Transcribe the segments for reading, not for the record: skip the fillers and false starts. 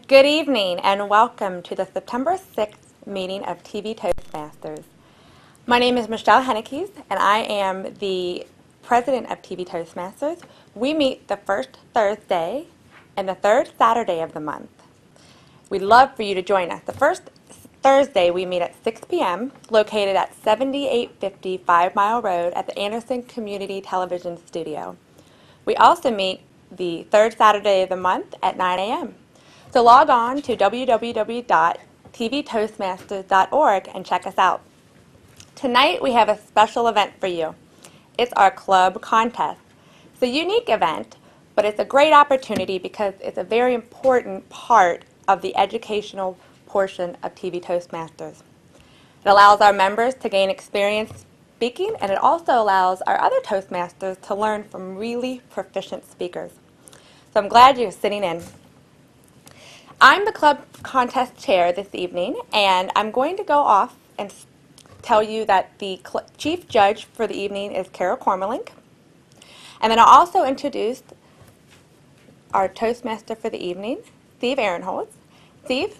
Good evening and welcome to the September 6th meeting of TV Toastmasters. My name is Michelle Hennickes and I am the president of TV Toastmasters. We meet the first Thursday and the third Saturday of the month. We'd love for you to join us. The first Thursday we meet at 6 p.m. located at 7850 5 Mile Road at the Anderson Community Television Studio. We also meet the third Saturday of the month at 9 a.m. So log on to www.tvtoastmasters.org and check us out. Tonight we have a special event for you. It's our club contest. It's a unique event, but it's a great opportunity because it's a very important part of the educational portion of TV Toastmasters. It allows our members to gain experience speaking, and it also allows our other Toastmasters to learn from really proficient speakers. So I'm glad you're sitting in. I'm the club contest chair this evening, and I'm going to go off and tell you that the chief judge for the evening is Carol Cormelink. And then I'll also introduce our Toastmaster for the evening, Steve Aaronholtz. Steve?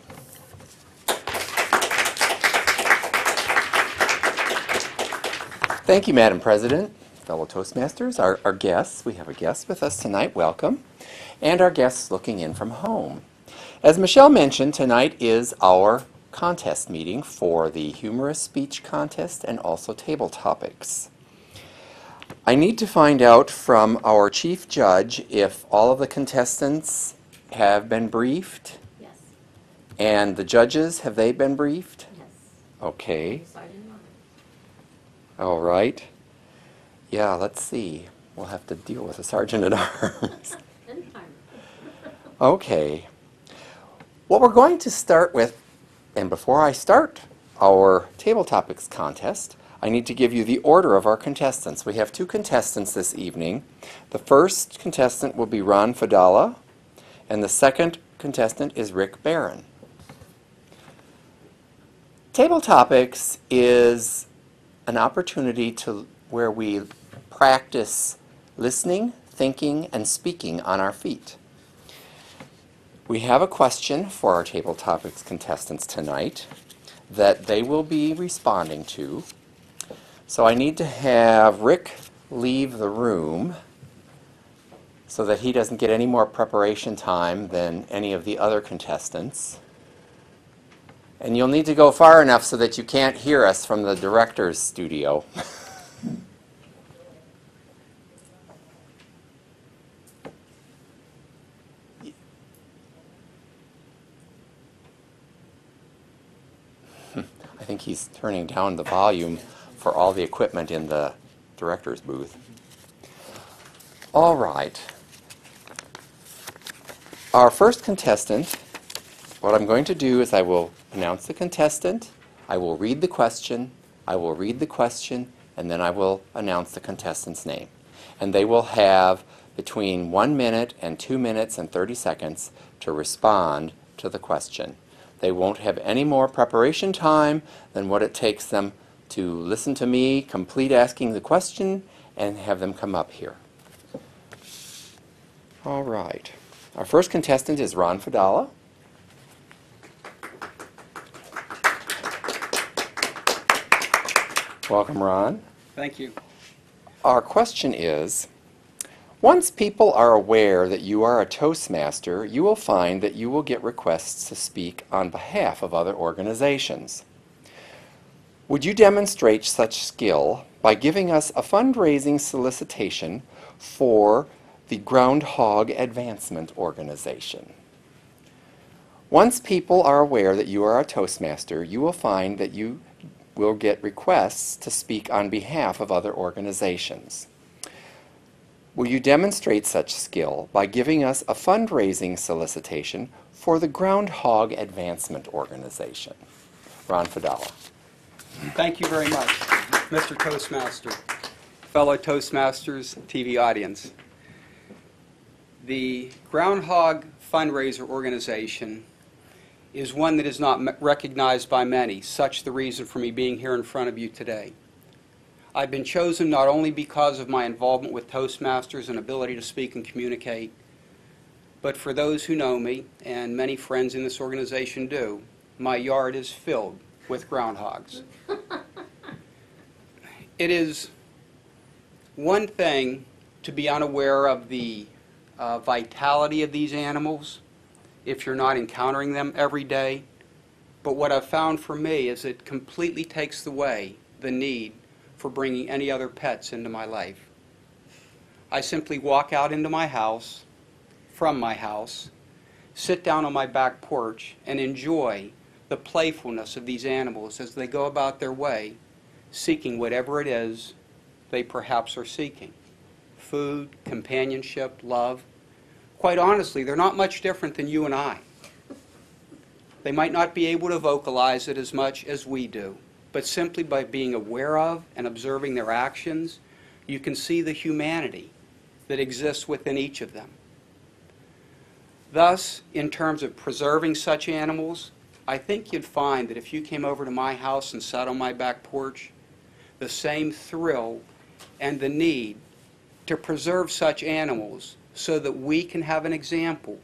Thank you, Madam President, fellow Toastmasters, our guests. We have a guest with us tonight, welcome, and our guests looking in from home. As Michelle mentioned, tonight is our contest meeting for the Humorous Speech Contest and also table topics. I need to find out from our chief judge if all of the contestants have been briefed. Yes. And the judges, have they been briefed? Yes. Okay. All right. Yeah, let's see. We'll have to deal with a sergeant at arms. Okay. What we're going to start with, and before I start our table topics contest, I need to give you the order of our contestants. We have two contestants this evening. The first contestant will be Ron Fadala, and the second contestant is Rick Barron. Table topics is an opportunity where we practice listening, thinking, and speaking on our feet. We have a question for our table topics contestants tonight that they will be responding to. So I need to have Rick leave the room so that he doesn't get any more preparation time than any of the other contestants. And you'll need to go far enough so that you can't hear us from the director's studio. I think he's turning down the volume for all the equipment in the director's booth. All right. Our first contestant, what I'm going to do is I will announce the contestant, I will read the question, I will read the question, and then I will announce the contestant's name. And they will have between 1 minute and 2 minutes and 30 seconds to respond to the question. They won't have any more preparation time than what it takes them to listen to me, complete asking the question, and have them come up here. All right. Our first contestant is Ron Fadala. Welcome, Ron. Thank you. Our question is, once people are aware that you are a Toastmaster, you will find that you will get requests to speak on behalf of other organizations. Would you demonstrate such skill by giving us a fundraising solicitation for the Groundhog Advancement Organization? Once people are aware that you are a Toastmaster, you will find that you will get requests to speak on behalf of other organizations. Will you demonstrate such skill by giving us a fundraising solicitation for the Groundhog Advancement Organization? Ron Fadala. Thank you very much, Mr. Toastmaster, fellow Toastmasters, TV audience. The Groundhog Fundraiser Organization is one that is not recognized by many, such the reason for me being here in front of you today. I've been chosen not only because of my involvement with Toastmasters and ability to speak and communicate, but for those who know me, and many friends in this organization do, my yard is filled with groundhogs. It is one thing to be unaware of the vitality of these animals if you're not encountering them every day. But what I've found for me is it completely takes away the need for bringing any other pets into my life. I simply walk out into my house, from my house, sit down on my back porch, and enjoy the playfulness of these animals as they go about their way, seeking whatever it is they perhaps are seeking. Food, companionship, love. Quite honestly, they're not much different than you and I. They might not be able to vocalize it as much as we do, but simply by being aware of and observing their actions, you can see the humanity that exists within each of them. Thus, in terms of preserving such animals, I think you'd find that if you came over to my house and sat on my back porch, the same thrill and the need to preserve such animals so that we can have an example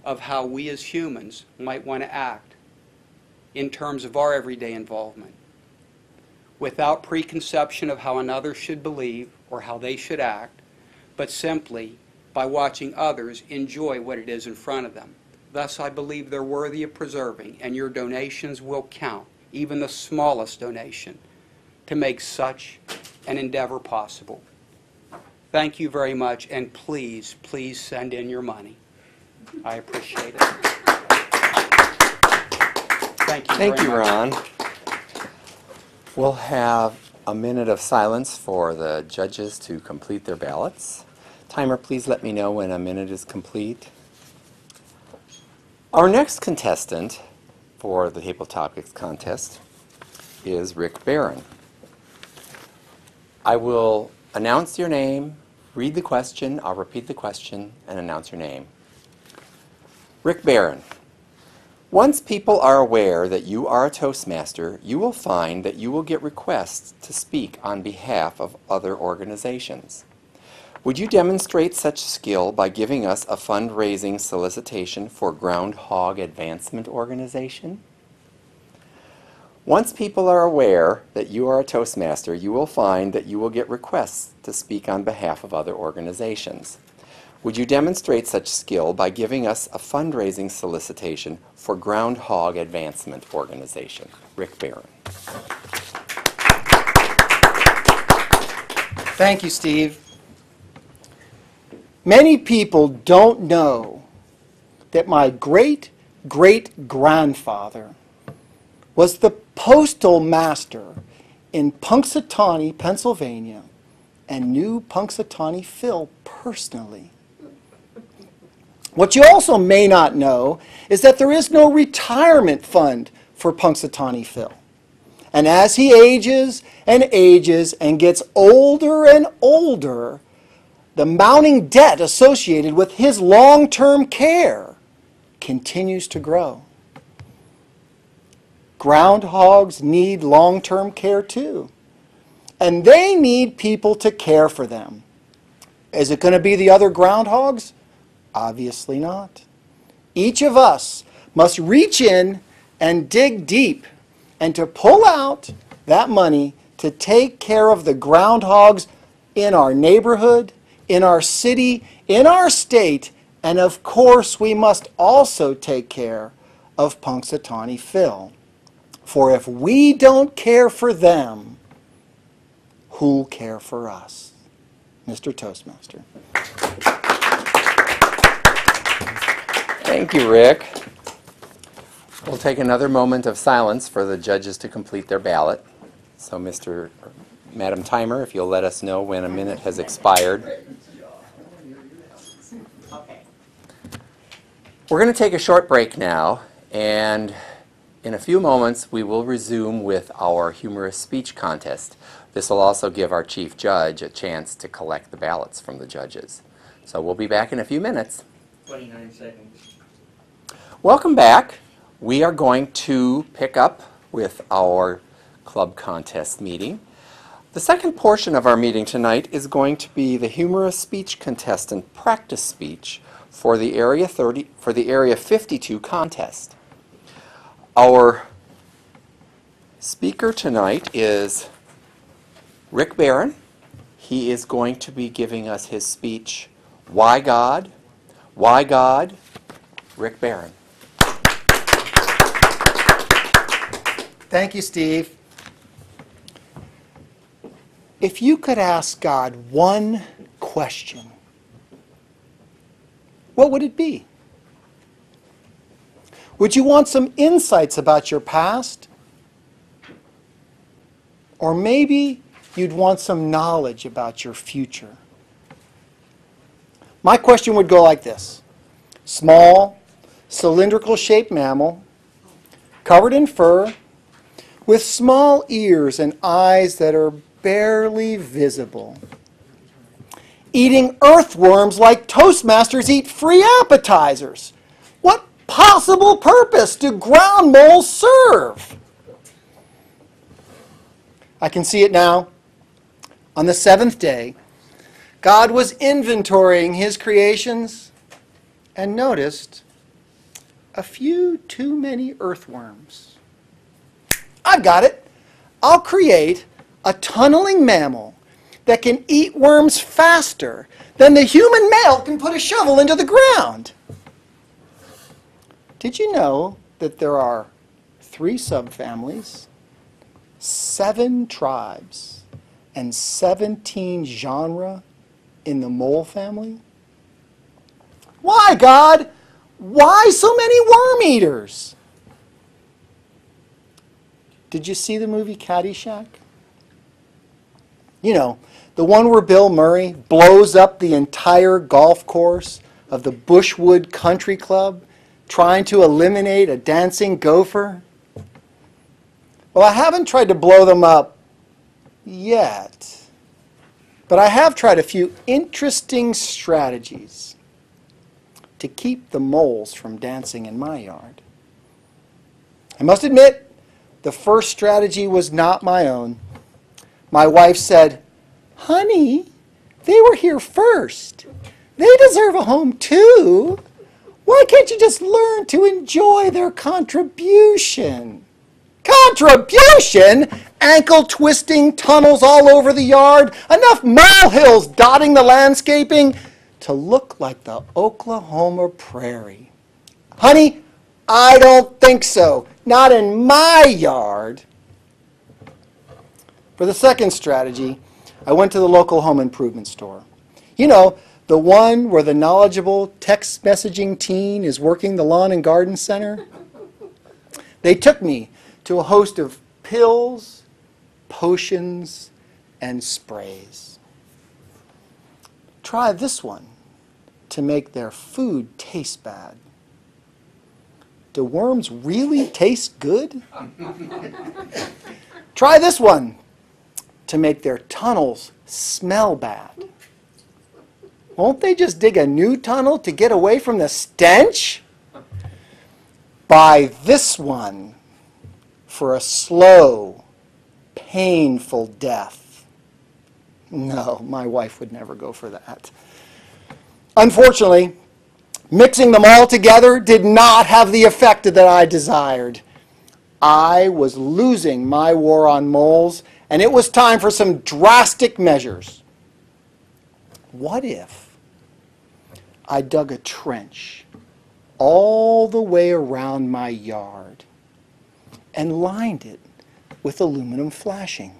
of how we as humans might want to act in terms of our everyday involvement, without preconception of how another should believe or how they should act, but simply by watching others enjoy what it is in front of them. Thus, I believe they're worthy of preserving, and your donations will count, even the smallest donation, to make such an endeavor possible. Thank you very much, and please, please send in your money. I appreciate it. Thank you very much. Thank you, Ron. We'll have a minute of silence for the judges to complete their ballots. Timer, please let me know when a minute is complete. Our next contestant for the Table Topics contest is Rick Barron. I will announce your name, read the question, I'll repeat the question, and announce your name. Rick Barron. Once people are aware that you are a Toastmaster, you will find that you will get requests to speak on behalf of other organizations. Would you demonstrate such skill by giving us a fundraising solicitation for Groundhog Advancement Organization? Once people are aware that you are a Toastmaster, you will find that you will get requests to speak on behalf of other organizations. Would you demonstrate such skill by giving us a fundraising solicitation for Groundhog Advancement Organization? Rick Barron. Thank you, Steve. Many people don't know that my great-great-grandfather was the postal master in Punxsutawney, Pennsylvania, and knew Punxsutawney Phil personally. What you also may not know is that there is no retirement fund for Punxsutawney Phil. And as he ages and ages and gets older and older, the mounting debt associated with his long-term care continues to grow. Groundhogs need long-term care too. And they need people to care for them. Is it going to be the other groundhogs? Obviously not. Each of us must reach in and dig deep and to pull out that money to take care of the groundhogs in our neighborhood, in our city, in our state, and of course we must also take care of Punxsutawney Phil. For if we don't care for them, who'll care for us? Mr. Toastmaster. Thank you, Rick. We'll take another moment of silence for the judges to complete their ballot. So, Madam Timer, if you'll let us know when a minute has expired. We're going to take a short break now, and in a few moments we will resume with our humorous speech contest. This will also give our chief judge a chance to collect the ballots from the judges. So we'll be back in a few minutes. 29 seconds. Welcome back. We are going to pick up with our club contest meeting. The second portion of our meeting tonight is going to be the humorous speech contestant practice speech for the Area 52 contest. Our speaker tonight is Rick Barron. He is going to be giving us his speech, Why God? Why God? Rick Barron. Thank you, Steve. If you could ask God one question, what would it be? Would you want some insights about your past? Or maybe you'd want some knowledge about your future. My question would go like this. Small, cylindrical-shaped mammal, covered in fur, with small ears and eyes that are barely visible. Eating earthworms like Toastmasters eat free appetizers. What possible purpose do ground moles serve? I can see it now. On the seventh day, God was inventorying his creations and noticed a few too many earthworms. I've got it. I'll create a tunneling mammal that can eat worms faster than the human male can put a shovel into the ground. Did you know that there are 3 subfamilies, 7 tribes, and 17 genera in the mole family? Why, God? Why so many worm eaters? Did you see the movie Caddyshack? You know, the one where Bill Murray blows up the entire golf course of the Bushwood Country Club trying to eliminate a dancing gopher? Well, I haven't tried to blow them up yet, but I have tried a few interesting strategies to keep the moles from dancing in my yard. I must admit, the first strategy was not my own. My wife said, "Honey, they were here first. They deserve a home too. Why can't you just learn to enjoy their contribution?" Contribution? Ankle-twisting tunnels all over the yard, enough molehills dotting the landscaping to look like the Oklahoma prairie. Honey, I don't think so. Not in my yard. For the second strategy, I went to the local home improvement store. You know, the one where the knowledgeable text messaging teen is working the lawn and garden center. They took me to a host of pills, potions, and sprays. Try this one to make their food taste bad. Do worms really taste good? Try this one to make their tunnels smell bad. Won't they just dig a new tunnel to get away from the stench? Buy this one for a slow, painful death. No, my wife would never go for that. Unfortunately, mixing them all together did not have the effect that I desired. I was losing my war on moles, and it was time for some drastic measures. What if I dug a trench all the way around my yard and lined it with aluminum flashing?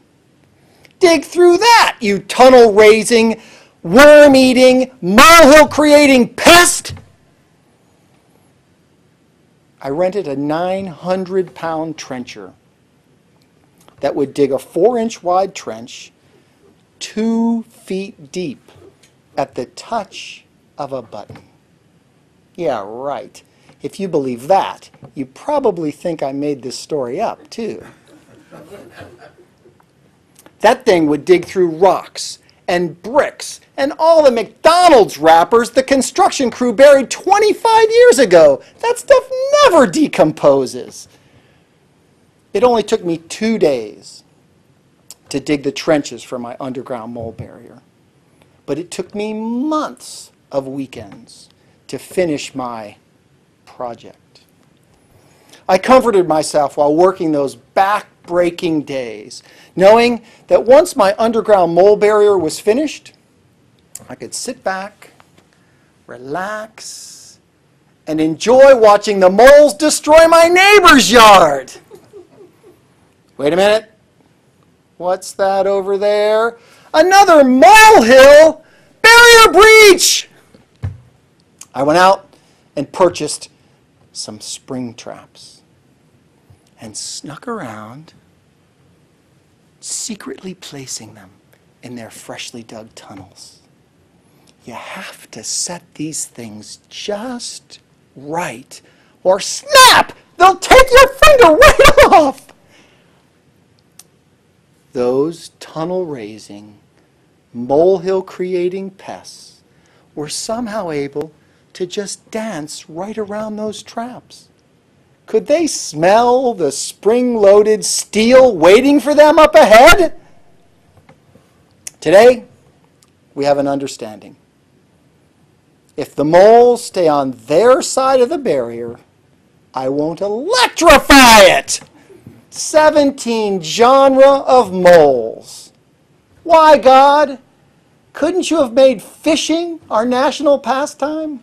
Dig through that, you tunnel-raising, worm-eating, molehill-creating pest! I rented a 900-pound trencher that would dig a 4-inch wide trench 2 feet deep at the touch of a button. Yeah, right. If you believe that, you probably think I made this story up, too. That thing would dig through rocks and bricks and all the McDonald's wrappers the construction crew buried 25 years ago. That stuff never decomposes. It only took me 2 days to to dig the trenches for my underground mole barrier. But it took me months of weekends to finish my project. I comforted myself while working those back-breaking days, knowing that once my underground mole barrier was finished, I could sit back, relax, and enjoy watching the moles destroy my neighbor's yard. Wait a minute. What's that over there? Another molehill barrier breach! I went out and purchased some spring traps and snuck around, secretly placing them in their freshly dug tunnels. You have to set these things just right, or snap! They'll take your finger right off! Those tunnel-raising, molehill-creating pests were somehow able to just dance right around those traps. Could they smell the spring-loaded steel waiting for them up ahead? Today, we have an understanding. If the moles stay on their side of the barrier, I won't electrify it! 17 genera of moles. Why, God? Couldn't you have made fishing our national pastime?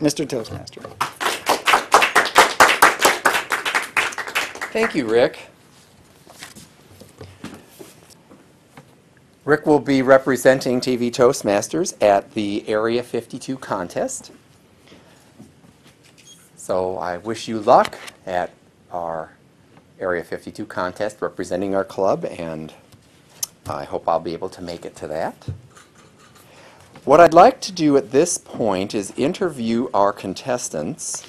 Mr. Toastmaster. Thank you, Rick. Rick will be representing TV Toastmasters at the Area 52 contest. So I wish you luck at our Area 52 contest representing our club, and I hope I'll be able to make it to that. What I'd like to do at this point is interview our contestants,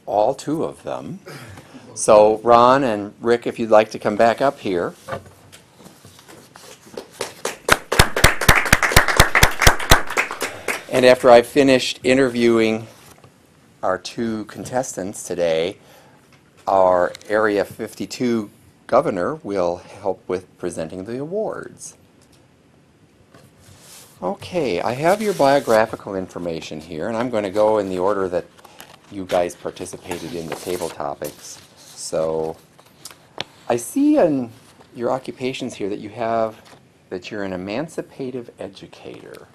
all two of them. So Ron and Rick, if you'd like to come back up here. And after I've finished interviewing our two contestants today, our Area 52 governor will help with presenting the awards. Okay, I have your biographical information here, and I'm going to go in the order that you guys participated in the table topics. So I see in your occupations here that you have that you're an emancipative educator.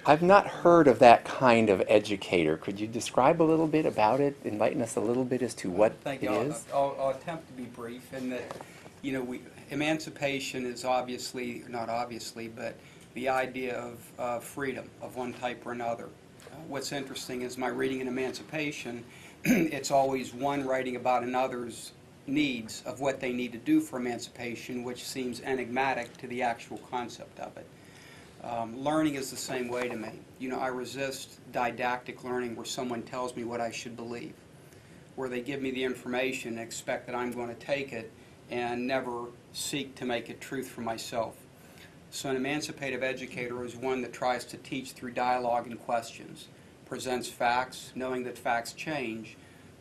I've not heard of that kind of educator. Could you describe a little bit about it, enlighten us a little bit as to what it is? I'll attempt to be brief in that, emancipation is obviously, not obviously, but the idea of freedom of one type or another. What's interesting is my reading in emancipation, it's always one writing about another's needs of what they need to do for emancipation, which seems enigmatic to the actual concept of it. Learning is the same way to me. I resist didactic learning where someone tells me what I should believe, where they give me the information and expect that I'm going to take it and never seek to make it truth for myself. So an emancipative educator is one that tries to teach through dialogue and questions, presents facts, knowing that facts change,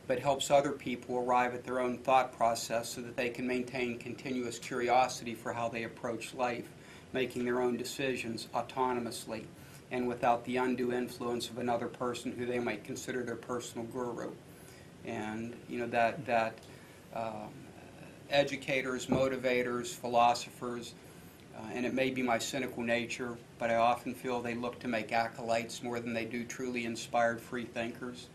but helps other people arrive at their own thought process so that they can maintain continuous curiosity for how they approach life, making their own decisions autonomously and without the undue influence of another person who they might consider their personal guru. And educators, motivators, philosophers, and it may be my cynical nature, but I often feel they look to make acolytes more than they do truly inspired free thinkers.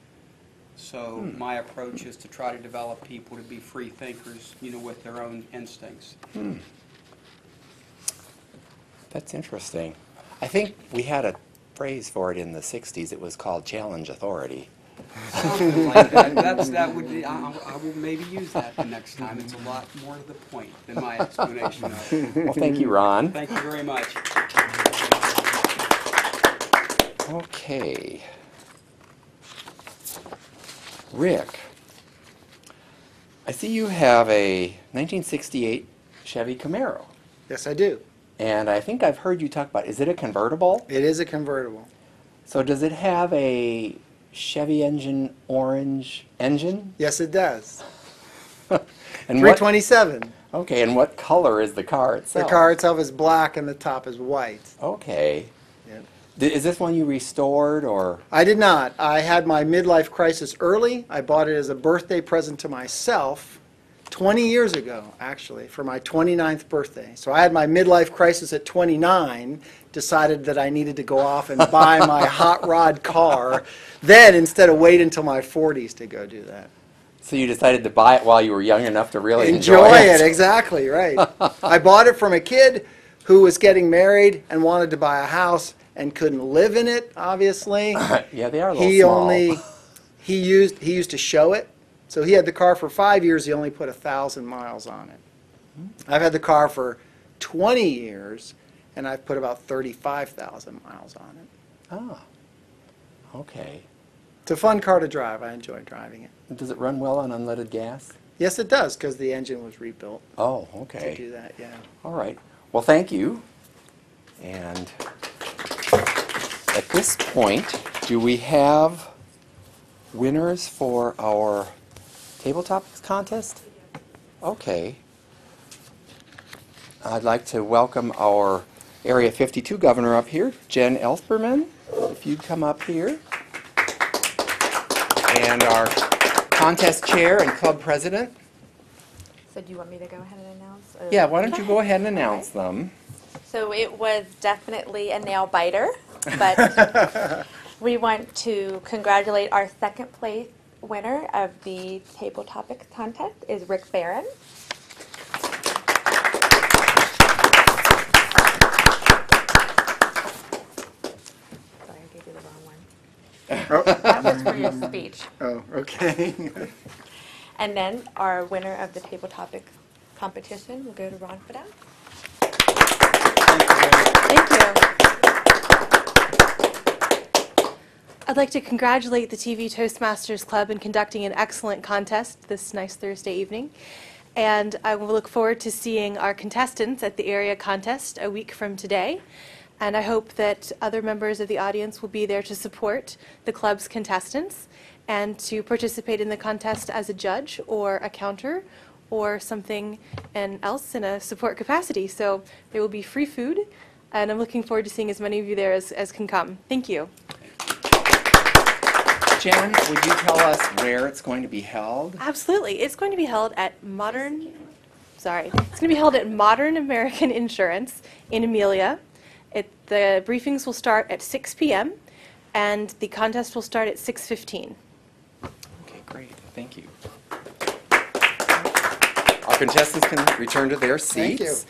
So my approach is to try to develop people to be free thinkers, with their own instincts. That's interesting. I think we had a phrase for it in the 60s. It was called challenge authority. Something like that. I will maybe use that the next time. It's a lot more to the point than my explanation of it. Well, thank you, Ron. Thank you very much. Okay. Rick, I see you have a 1968 Chevy Camaro. Yes, I do. And I think I've heard you talk about, is it a convertible? It is a convertible. So does it have a Chevy engine, orange engine? Yes, it does. And what, 327. okay, and what color is the car The itself? car itself is black and the top is white. Okay. Yeah. Is this one you restored, or? I did not. I had my midlife crisis early. I bought it as a birthday present to myself 20 years ago, actually, for my 29th birthday. So I had my midlife crisis at 29, decided that I needed to go off and buy my hot rod car, then instead of wait until my 40s to go do that. So you decided to buy it while you were young enough to really Enjoy it, exactly, right. I bought it from a kid who was getting married and wanted to buy a house and couldn't live in it, obviously. Yeah, they are a little small. He used to show it. So he had the car for 5 years, he only put 1,000 miles on it. I've had the car for 20 years, and I've put about 35,000 miles on it. Ah, okay. It's a fun car to drive. I enjoy driving it. Does it run well on unleaded gas? Yes, it does, because the engine was rebuilt Oh, to okay. do that, yeah. All right. Well, thank you. And at this point, do we have winners for our tabletop contest? Okay. I'd like to welcome our Area 52 governor up here, Jen Elsperman, if you'd come up here. And our contest chair and club president. So do you want me to go ahead and announce? Or- Yeah, why don't you go ahead and announce them? So it was definitely a nail biter, but we want to congratulate our second place winner of the Table Topics contest is Rick Barron. Sorry, I gave you the wrong one. That was for your speech. Oh, okay. And then our winner of the Table Topics competition will go to Ron Fidel. Thank you. I'd like to congratulate the TV Toastmasters Club in conducting an excellent contest this nice Thursday evening. And I will look forward to seeing our contestants at the area contest a week from today. And I hope that other members of the audience will be there to support the club's contestants and to participate in the contest as a judge or a counter or something else in a support capacity. So there will be free food, and I'm looking forward to seeing as many of you there as can come. Thank you. Jen, would you tell us where it's going to be held? Absolutely. It's going to be held at Modern American Insurance in Amelia. The briefings will start at 6 p.m. and the contest will start at 6:15. Okay, great. Thank you. Our contestants can return to their Thank you. seats.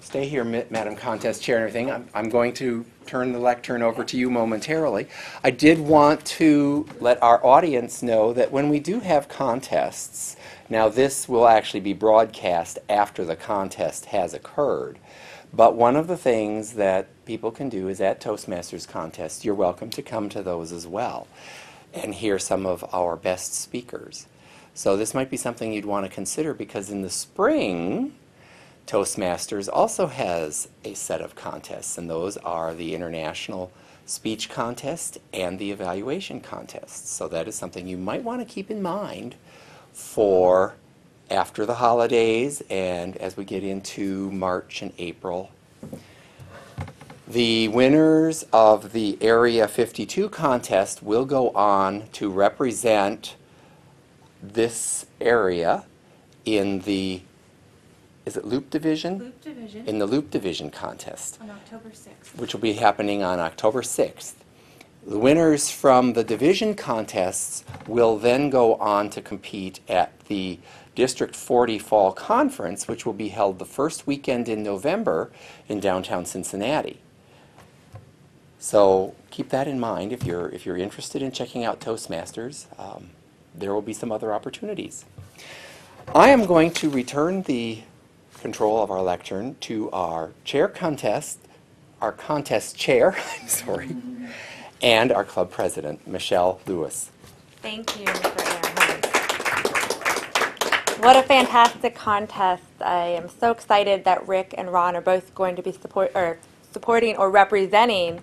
Stay here, Madam Contest Chair and everything. I'm going to turn the lectern over to you momentarily. I did want to let our audience know that when we do have contests, now this will actually be broadcast after the contest has occurred, but one of the things that people can do is at Toastmasters contests, you're welcome to come to those as well and hear some of our best speakers. So this might be something you'd want to consider, because in the spring, Toastmasters also has a set of contests, and those are the International Speech Contest and the Evaluation Contest. So that is something you might want to keep in mind for after the holidays and as we get into March and April. The winners of the Area 52 contest will go on to represent this area in the, is it Loop Division? Loop Division In the Loop Division contest, on October 6th. which will be happening on October 6th. The winners from the division contests will then go on to compete at the District 40 Fall Conference, which will be held the first weekend in November in downtown Cincinnati. So keep that in mind if you're interested in checking out Toastmasters. There will be some other opportunities. I am going to return the control of our lectern to our contest chair, sorry, and our club president, Michelle Lewis. Thank you, Mr. Aaron. What a fantastic contest. I am so excited that Rick and Ron are both going to be supporting or representing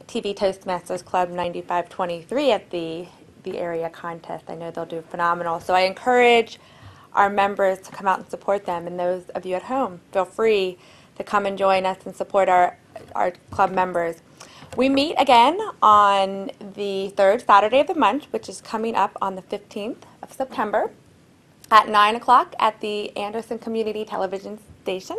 TV Toastmasters Club 9523 at the the area contest. I know they'll do phenomenal. So I encourage our members to come out and support them, and those of you at home, feel free to come and join us and support our club members. We meet again on the third Saturday of the month, which is coming up on the 15th of September at 9 o'clock at the Anderson Community Television Station.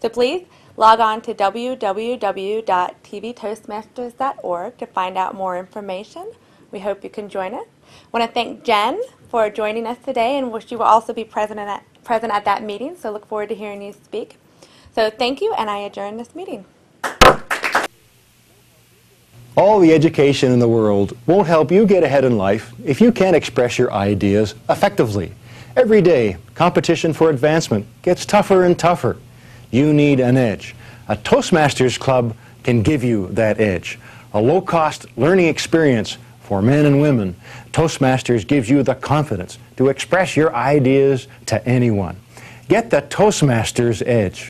So please log on to www.tvtoastmasters.org to find out more information. We hope you can join us. I want to thank Jen for joining us today, and wish you will also be present at that meeting, so look forward to hearing you speak. So thank you, and I adjourn this meeting. All the education in the world won't help you get ahead in life if you can't express your ideas effectively. Every day, competition for advancement gets tougher and tougher. You need an edge. A Toastmasters club can give you that edge. A low-cost learning experience for men and women. Toastmasters gives you the confidence to express your ideas to anyone. Get the Toastmasters edge.